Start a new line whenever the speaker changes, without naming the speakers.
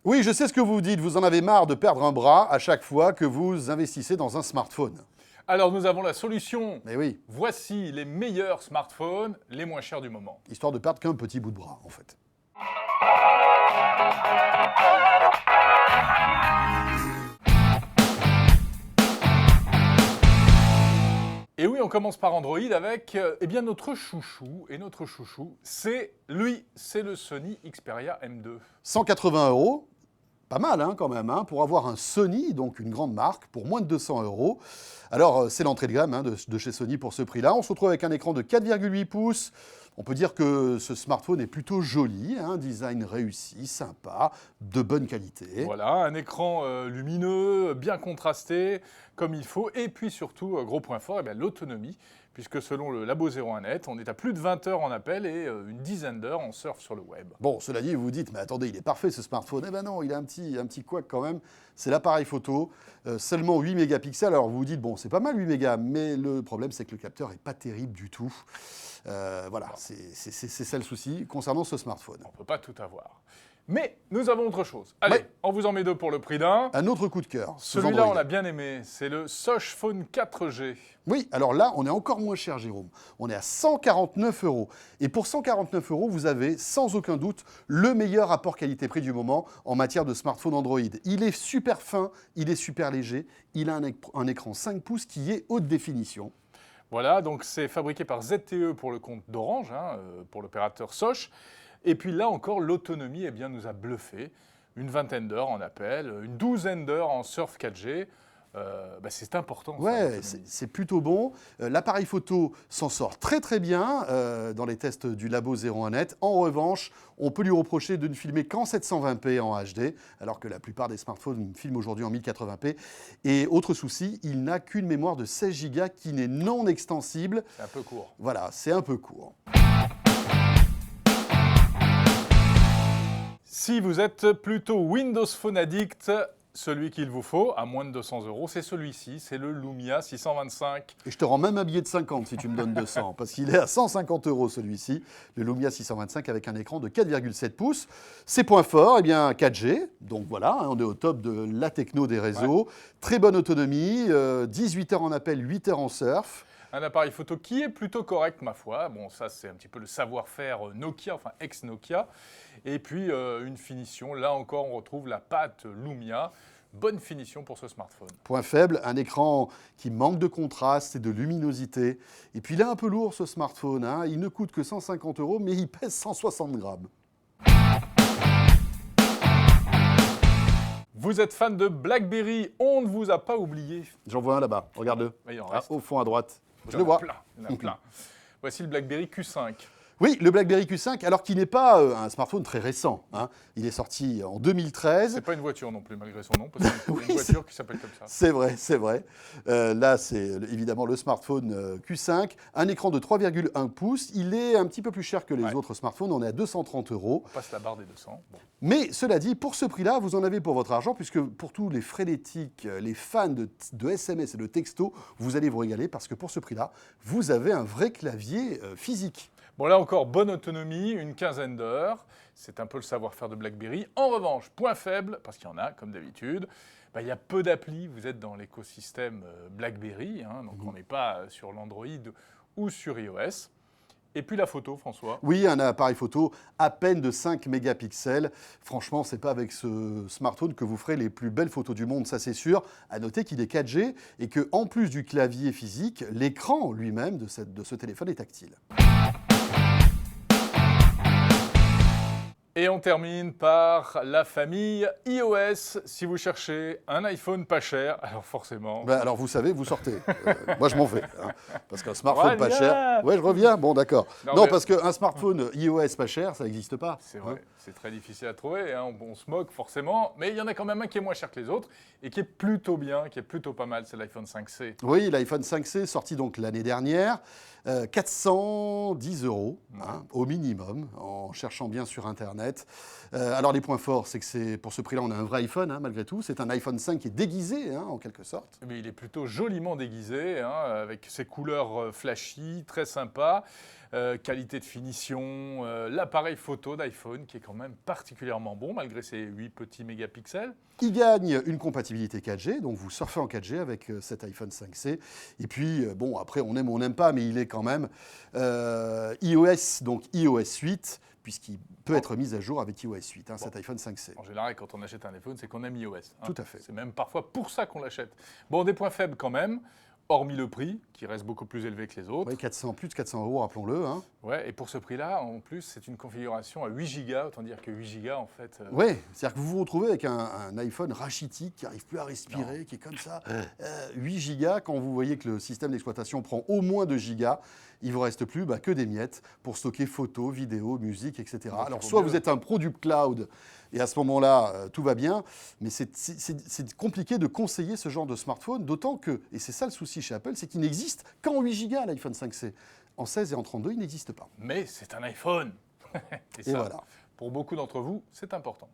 Oui, je sais ce que vous dites, vous en avez marre de perdre un bras à chaque fois que vous investissez dans un smartphone.
Alors nous avons la solution.
Mais oui,
Voici les meilleurs smartphones, les moins chers du moment.
histoire de perdre qu'un petit bout de bras, en fait.
Et oui, on commence par Android avec notre chouchou. Et notre chouchou, c'est le Sony Xperia M2.
180 €, pas mal quand même, pour avoir un Sony, donc une grande marque, pour moins de 200 €. Alors, c'est l'entrée de gamme de chez Sony pour ce prix-là. On se retrouve avec un écran de 4,8 pouces. On peut dire que ce smartphone est plutôt joli, design réussi, sympa, de bonne qualité.
Voilà, un écran lumineux, bien contrasté, comme il faut. Et puis surtout, gros point fort, l'autonomie. Puisque selon le Labo 01net, on est à plus de 20 heures en appel et une dizaine d'heures en surf sur le web.
Bon, cela dit, vous vous dites, mais attendez, il est parfait ce smartphone. Eh ben non, il a un petit couac quand même. C'est l'appareil photo, seulement 8 mégapixels. Alors vous vous dites, bon, c'est pas mal 8 mégas, mais le problème, c'est que le capteur n'est pas terrible du tout. Voilà, c'est ça le souci concernant ce smartphone.
On ne peut pas tout avoir. Mais nous avons autre chose. Allez,
Ouais.
on vous en met deux pour le prix d'un.
Un autre coup de cœur. sous
Celui-là,
Android.
on l'a bien aimé. C'est le Sosh Phone 4G.
Oui, alors là, on est encore moins cher, Jérôme. On est à 149 €. Et pour 149 €, vous avez sans aucun doute le meilleur rapport qualité-prix du moment en matière de smartphone Android. Il est super fin, il est super léger, il a un écran 5 pouces qui est haute définition.
Voilà, donc c'est fabriqué par ZTE pour le compte d'Orange, pour l'opérateur Sosh. Et puis là encore, l'autonomie nous a bluffé. Une vingtaine d'heures en appel, une douzaine d'heures en surf 4G. C'est important. ça,
Ouais,
l'autonomie.
c'est plutôt bon. L'appareil photo s'en sort très très bien dans les tests du Labo 01net. En revanche, on peut lui reprocher de ne filmer qu'en 720p en HD, alors que la plupart des smartphones filment aujourd'hui en 1080p. Et autre souci, il n'a qu'une mémoire de 16 Go qui n'est non extensible.
C'est un peu court.
Voilà, c'est un peu court.
Si vous êtes plutôt Windows Phone addict, celui qu'il vous faut, à moins de 200 €, c'est celui-ci, c'est le Lumia 625.
Et je te rends même un billet de 50 si tu me donnes 200, parce qu'il est à 150 € celui-ci, le Lumia 625 avec un écran de 4,7 pouces. Ses points forts, 4G, donc voilà, on est au top de la techno des réseaux.
Ouais.
Très bonne autonomie, 18 heures en appel, 8 heures en surf.
Un appareil photo qui est plutôt correct, ma foi. Bon, ça, c'est un petit peu le savoir-faire Nokia, enfin ex-Nokia. Et puis, une finition. Là encore, on retrouve la patte Lumia. Bonne finition pour ce smartphone.
Point faible, un écran qui manque de contraste et de luminosité. Et puis il est un peu lourd ce smartphone, il ne coûte que 150 €, mais il pèse 160 grammes.
Vous êtes fan de BlackBerry, on ne vous a pas oublié.
J'en vois un là-bas, regarde-le.
Mais il en reste.
Au fond à droite.
Il
Je
y
le
en a
vois.
plein, il y en a plein. Voici le BlackBerry Q5.
Oui, le BlackBerry Q5, alors qu'il n'est pas un smartphone très récent. Il est sorti en 2013.
C'est pas une voiture non plus, malgré son nom, parce qu'il y a
Oui,
une voiture qui s'appelle comme ça.
C'est vrai, c'est vrai. Là, c'est évidemment le smartphone Q5. Un écran de 3,1 pouces. Il est un petit peu plus cher que les autres smartphones. On est à 230 €.
On passe la barre des 200. Bon.
Mais cela dit, pour ce prix-là, vous en avez pour votre argent, puisque pour tous les frénétiques, les fans de SMS et de texto, vous allez vous régaler, parce que pour ce prix-là, vous avez un vrai clavier physique.
Bon, là encore, bonne autonomie, une quinzaine d'heures. C'est un peu le savoir-faire de BlackBerry. En revanche, point faible, parce qu'il y en a, comme d'habitude, il y a peu d'applis. Vous êtes dans l'écosystème BlackBerry, donc on n'est pas sur l'Android ou sur iOS. Et puis la photo, François.
Oui, un appareil photo à peine de 5 mégapixels. Franchement, c'est pas avec ce smartphone que vous ferez les plus belles photos du monde, ça c'est sûr. À noter qu'il est 4G et que, en plus du clavier physique, l'écran lui-même de ce téléphone est tactile.
Et on termine par la famille iOS. Si vous cherchez un iPhone pas cher, alors forcément...
Alors vous savez, vous sortez. Moi je m'en vais. Parce qu'un smartphone pas
Reviens.
cher... Ouais, je reviens, bon d'accord.
Non,
Non,
mais-
parce qu'un smartphone iOS pas cher, ça n'existe pas.
C'est vrai, c'est très difficile à trouver, on se moque forcément, mais il y en a quand même un qui est moins cher que les autres et qui est plutôt bien, qui est plutôt pas mal, c'est l'iPhone 5C.
Oui, l'iPhone 5C, sorti donc l'année dernière, 410 € au minimum, en cherchant bien sur Internet. Alors les points forts, c'est que pour ce prix-là, on a un vrai iPhone, malgré tout. C'est un iPhone 5 qui est déguisé, en quelque sorte.
Mais il est plutôt joliment déguisé, avec ses couleurs flashy, très sympa. qualité de finition, l'appareil photo d'iPhone qui est quand même particulièrement bon malgré ses 8 petits mégapixels.
Il gagne une compatibilité 4G, donc vous surfez en 4G avec cet iPhone 5C. Et puis, bon, après, on aime ou on n'aime pas, mais il est quand même iOS, donc iOS 8, puisqu'il peut être mis à jour avec iOS 8, cet iPhone 5C.
En général, quand on achète un iPhone, c'est qu'on aime iOS.
Tout à fait.
C'est même parfois pour ça qu'on l'achète. Bon, des points faibles quand même. Hormis le prix, qui reste beaucoup plus élevé que les autres.
Oui, plus de 400 euros, rappelons-le. Hein.
Ouais, et pour ce prix-là, en plus, c'est une configuration à 8 Go. Autant dire que 8 Go, en fait...
Oui, c'est-à-dire que vous vous retrouvez avec un iPhone rachitique qui n'arrive plus à respirer, qui est comme ça. 8 Go, quand vous voyez que le système d'exploitation prend au moins 2 Go, il ne vous reste plus que des miettes pour stocker photos, vidéos, musique, etc.
Donc,
alors, soit vous êtes un pro du cloud, et à ce moment-là, tout va bien, mais c'est compliqué de conseiller ce genre de smartphone, d'autant que, et c'est ça le souci chez Apple, c'est qu'il n'existe qu'en 8 Go l'iPhone 5C. En 16 et en 32, il n'existe pas.
Mais c'est un iPhone.
Et voilà.
Pour beaucoup d'entre vous, c'est important.